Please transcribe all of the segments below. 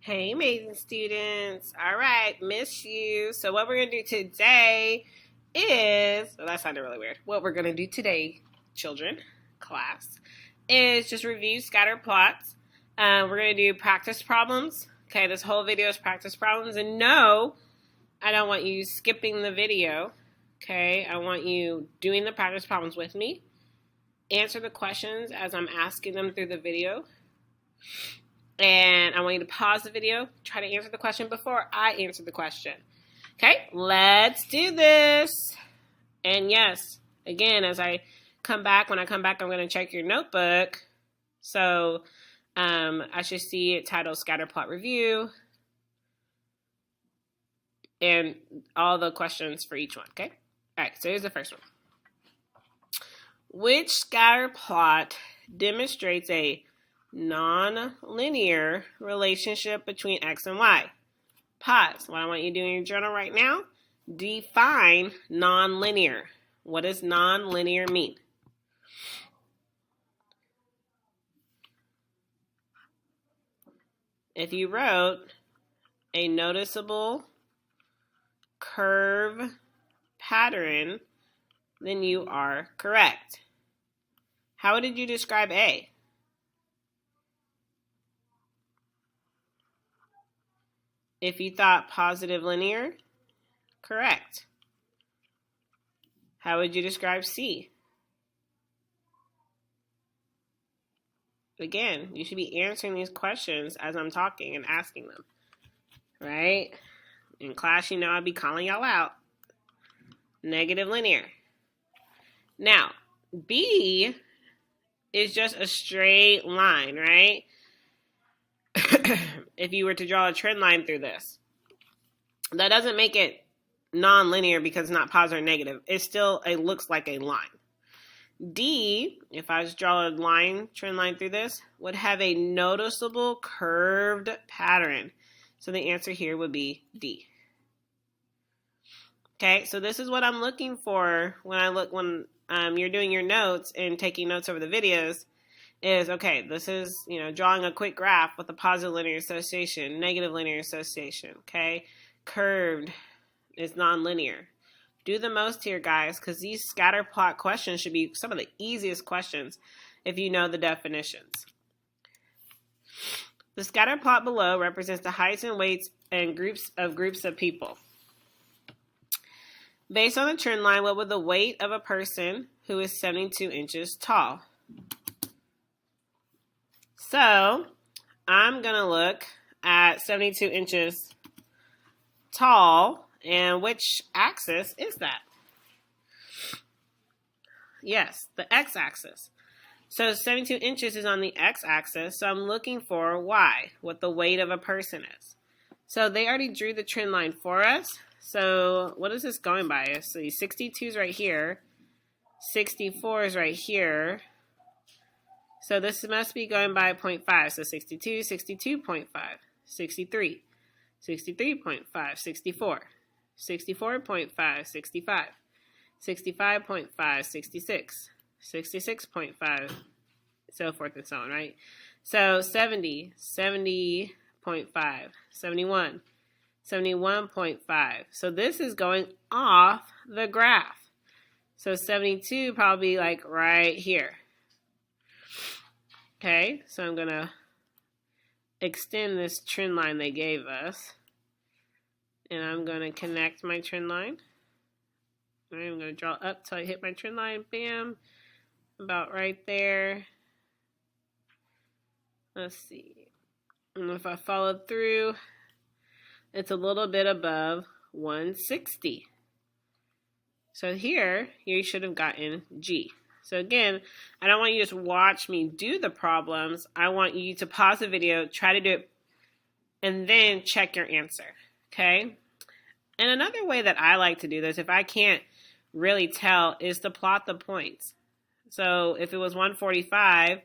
Hey, amazing students. All right, miss you. So what we're going to do today is, well, that sounded really weird. What we're going to do today, children, class, is just review scatter plots. We're going to do practice problems. Okay, this whole video is practice problems. And no, I don't want you skipping the video. Okay, I want you doing the practice problems with me. Answer the questions as I'm asking them through the video. And I want you to pause the video, try to answer the question before I answer the question. Okay, let's do this. And yes, again, as I come back, when I come back, I'm going to check your notebook. So I should see it titled Scatterplot Review and all the questions for each one, okay? All right, so here's the first one. Which scatter plot demonstrates a non-linear relationship between x and y? Pause. What I want you to do in your journal right now, define non-linear. What does non-linear mean? If you wrote a noticeable curve pattern, then you are correct. How did you describe A? If you thought positive linear, correct. How would you describe C? Again, you should be answering these questions as I'm talking and asking them, right? In class, you know I'll be calling y'all out. Negative linear. Now, B is just a straight line, right? If you were to draw a trend line through this, that doesn't make it non-linear because it's not positive or negative. It looks like a line. D, if I just draw a trend line through this, would have a noticeable curved pattern. So the answer here would be D. Okay, so this is what I'm looking for when you're doing your notes and taking notes over the videos. Is, okay, this is, drawing a quick graph with a positive linear association, negative linear association, okay? Curved is nonlinear. Do the most here, guys, because these scatter plot questions should be some of the easiest questions if you know the definitions. The scatter plot below represents the heights and weights and groups of people. Based on the trend line, what would the weight of a person who is 72 inches tall? So, I'm going to look at 72 inches tall, and which axis is that? Yes, the x-axis. So, 72 inches is on the x-axis, so I'm looking for y, what the weight of a person is. So, they already drew the trend line for us. So, what is this going by? So, 62 is right here, 64 is right here. So this must be going by 0.5. So 62, 62.5, 63, 63.5, 64, 64.5, 65, 65.5, 66, 66.5, so forth and so on, right? So 70, 70.5, 71, 71.5. So this is going off the graph. So 72 probably like right here. Okay, so I'm going to extend this trend line they gave us. And I'm going to connect my trend line. All right, I'm going to draw up till I hit my trend line. Bam. About right there. Let's see. And if I follow through, it's a little bit above 160. So here, you should have gotten G. So again, I don't want you to just watch me do the problems. I want you to pause the video, try to do it, and then check your answer, okay? And another way that I like to do this, if I can't really tell, is to plot the points. So if it was 145,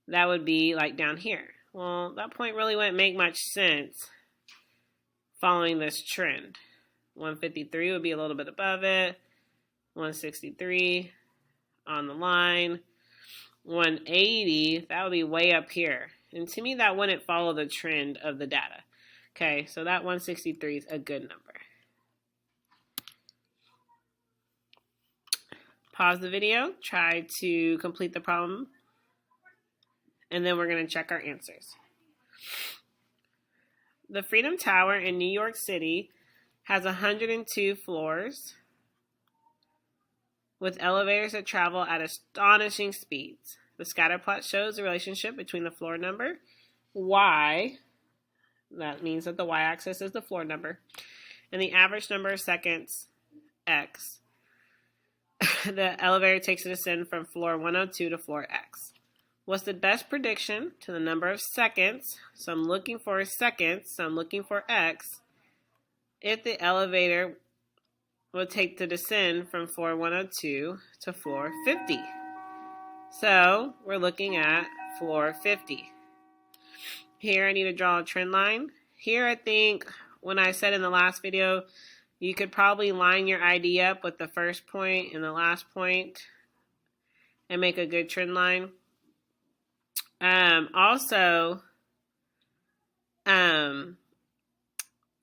that would be like down here. Well, that point really wouldn't make much sense following this trend. 153 would be a little bit above it. 163 on the line. 180, that would be way up here. And to me, that wouldn't follow the trend of the data. Okay, so that 163 is a good number. Pause the video, try to complete the problem, and then we're going to check our answers. The Freedom Tower in New York City has 102 floors with elevators that travel at astonishing speeds. The scatterplot shows the relationship between the floor number, y, that means that the y-axis is the floor number, and the average number of seconds, x. The elevator takes a descent from floor 102 to floor x. What's the best prediction to the number of seconds? So I'm looking for seconds, so I'm looking for x. If the elevator will take the descent from floor 102 to floor 50. So we're looking at floor 50. Here I need to draw a trend line. Here I think when I said in the last video, you could probably line your ID up with the first point and the last point and make a good trend line.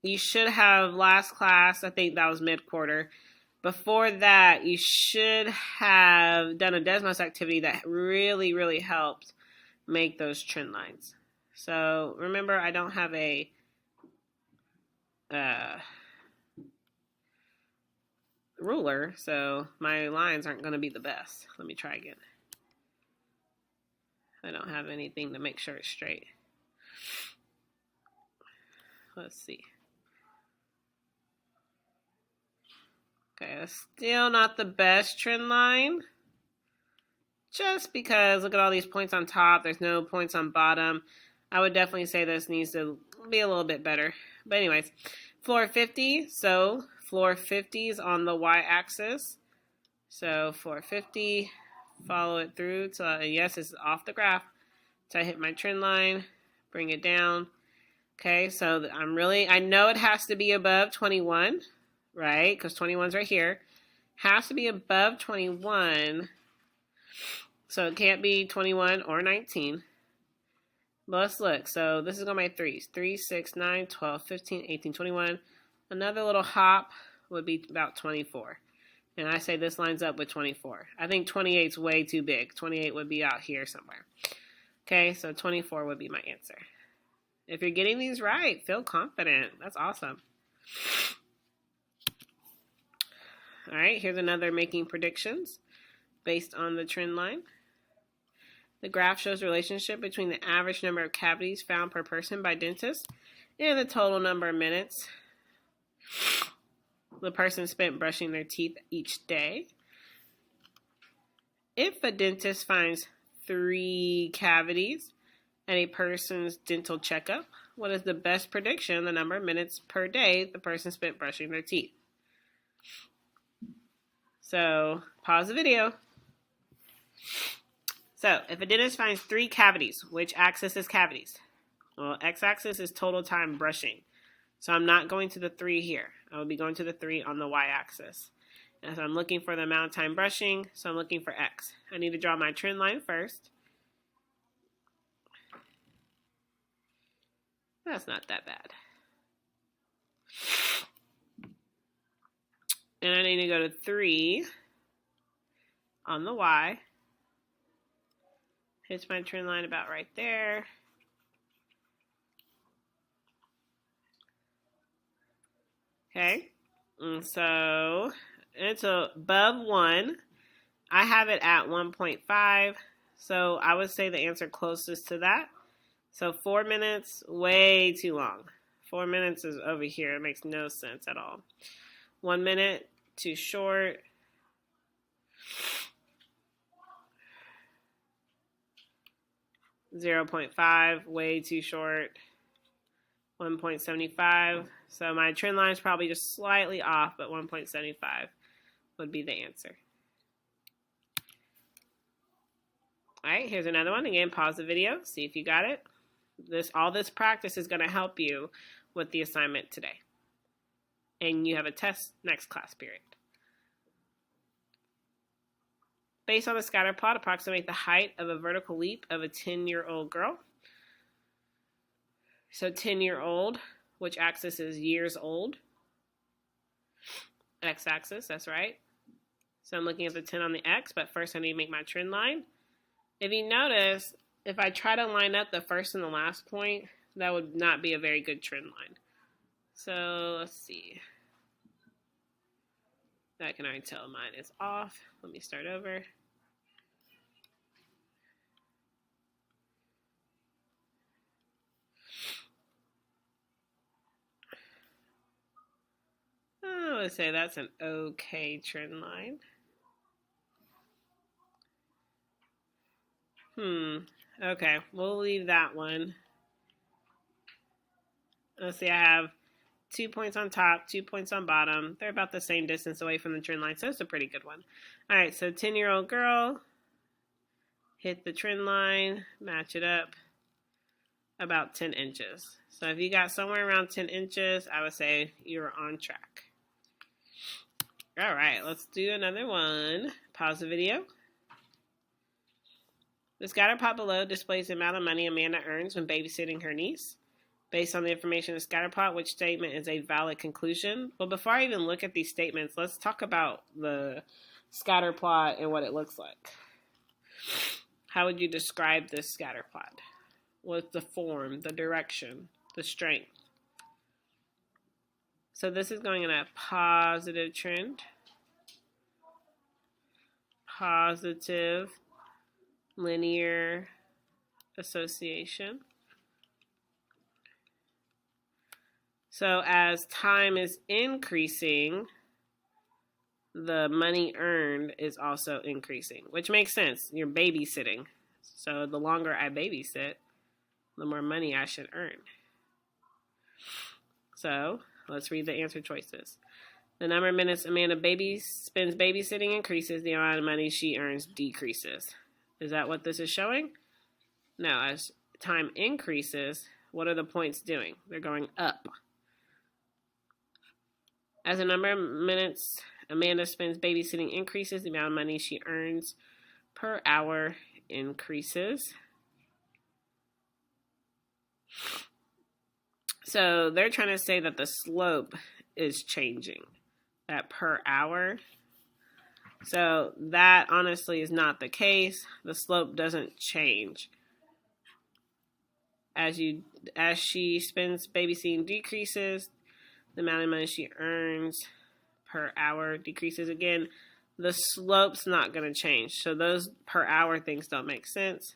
You should have last class, I think that was mid-quarter. Before that, you should have done a Desmos activity that really, really helped make those trend lines. So remember, I don't have a ruler, so my lines aren't going to be the best. Let me try again. I don't have anything to make sure it's straight. Let's see. Okay, that's still not the best trend line. Just because, look at all these points on top. There's no points on bottom. I would definitely say this needs to be a little bit better. But anyways, floor 50. So floor 50 is on the y-axis. So floor 50, follow it through. So yes, it's off the graph. So I hit my trend line, bring it down. Okay, so I know it has to be above 21, right? Because 21's right here. Has to be above 21. So it can't be 21 or 19. But let's look. So this is going to be my threes. 3, 6, 9, 12, 15, 18, 21. Another little hop would be about 24. And I say this lines up with 24. I think 28 is way too big. 28 would be out here somewhere. Okay, so 24 would be my answer. If you're getting these right, feel confident. That's awesome. All right, here's another making predictions based on the trend line. The graph shows the relationship between the average number of cavities found per person by dentists and the total number of minutes the person spent brushing their teeth each day. If a dentist finds 3 cavities at a person's dental checkup, what is the best prediction the number of minutes per day the person spent brushing their teeth? So pause the video. So if a dentist finds 3 cavities, which axis is cavities? Well, x-axis is total time brushing. So I'm not going to the 3 here. I will be going to the 3 on the y-axis. And so I'm looking for the amount of time brushing, so I'm looking for x. I need to draw my trend line first. That's not that bad. And I need to go to 3 on the y. Hits my trend line about right there. Okay, and so it's above 1. I have it at 1.5, so I would say the answer closest to that. So 4 minutes, way too long. 4 minutes is over here. It makes no sense at all. 1 minute, too short. .5, way too short. 1.75. So my trend line is probably just slightly off, but 1.75 would be the answer. All right, here's another one. Again, pause the video, see if you got it. All this practice is going to help you with the assignment today. And you have a test next class period. Based on the scatter plot, approximate the height of a vertical leap of a 10-year-old girl. So 10-year-old, which axis is years old? X-axis, that's right. So I'm looking at the 10 on the X, but first I need to make my trend line. If you notice, if I try to line up the first and the last point, that would not be a very good trend line. So let's see. I can already tell mine is off. Let me start over. I would say that's an okay trend line. Okay, we'll leave that one. Let's see, I have 2 points on top, 2 points on bottom. They're about the same distance away from the trend line, so it's a pretty good one. All right, so 10-year-old girl, hit the trend line, match it up about 10 inches. So if you got somewhere around 10 inches, I would say you're on track. All right, let's do another one. Pause the video. The Scatterplot below displays the amount of money Amanda earns when babysitting her niece. Based on the information in Scatterplot, which statement is a valid conclusion? Well, before I even look at these statements, let's talk about the Scatterplot and what it looks like. How would you describe this Scatterplot? What's the form, the direction, the strength? So this is going in a positive trend. Positive linear association. So as time is increasing, the money earned is also increasing, which makes sense. You're babysitting. So the longer I babysit, the more money I should earn. So let's read the answer choices. The number of minutes Amanda spends babysitting increases, the amount of money she earns decreases. Is that what this is showing? No, as time increases, what are the points doing? They're going up. As the number of minutes Amanda spends babysitting increases, the amount of money she earns per hour increases. So they're trying to say that the slope is changing, that per hour. So that honestly is not the case. The slope doesn't change. As she spends babysitting decreases, the amount of money she earns per hour decreases again. The slope's not going to change. So those per hour things don't make sense.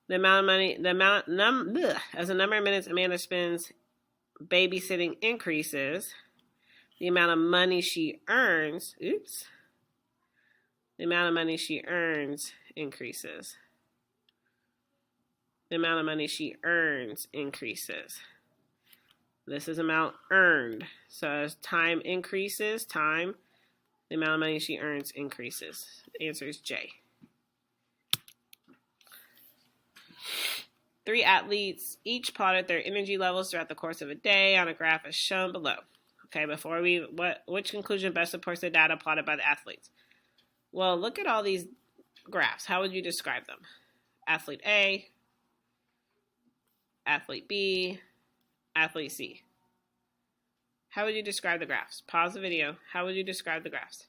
The amount of money, as the number of minutes Amanda spends babysitting increases, the amount of money she earns, the amount of money she earns increases. The amount of money she earns increases. This is amount earned. So as time increases, the amount of money she earns increases. The answer is J. 3 athletes each plotted their energy levels throughout the course of a day on a graph as shown below. Okay, which conclusion best supports the data plotted by the athletes? Well, look at all these graphs. How would you describe them? Athlete A, athlete B, athlete C. How would you describe the graphs? Pause the video. How would you describe the graphs?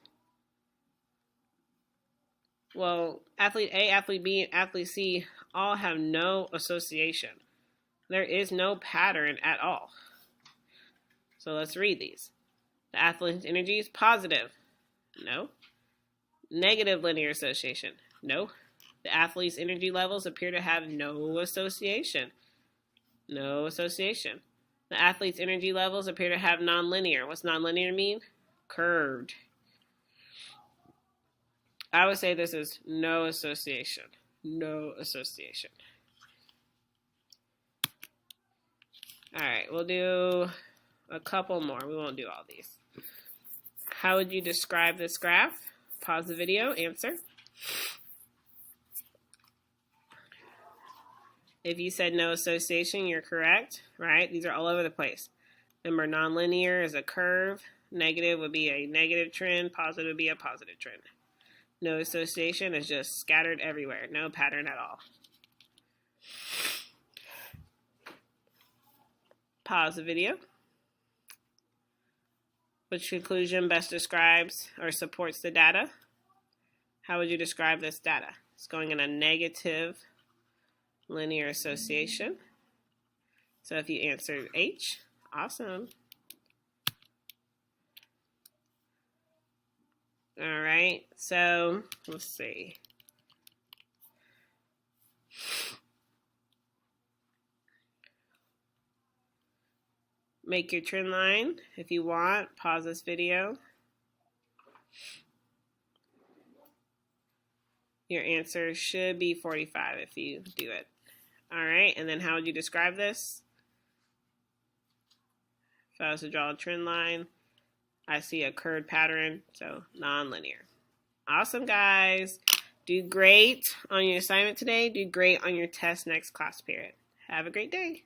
Well, athlete A, athlete B, and athlete C all have no association. There is no pattern at all. So let's read these. The athlete's energy is positive. No. Negative linear association. No. The athlete's energy levels appear to have no association. No association. The athlete's energy levels appear to have nonlinear. What's nonlinear mean? Curved. I would say this is no association. No association. All right, we'll do a couple more. We won't do all these. How would you describe this graph? Pause the video, answer. If you said no association, you're correct, right? These are all over the place. Remember, nonlinear is a curve. Negative would be a negative trend. Positive would be a positive trend. No association is just scattered everywhere. No pattern at all. Pause the video. Which conclusion best describes or supports the data? How would you describe this data? It's going in a negative linear association. So if you answered H, awesome. All right, so let's see. Make your trend line if you want. Pause this video. Your answer should be 45 if you do it. All right, and then how would you describe this? If I was to draw a trend line, I see a curved pattern, so non-linear. Awesome, guys. Do great on your assignment today. Do great on your test next class period. Have a great day.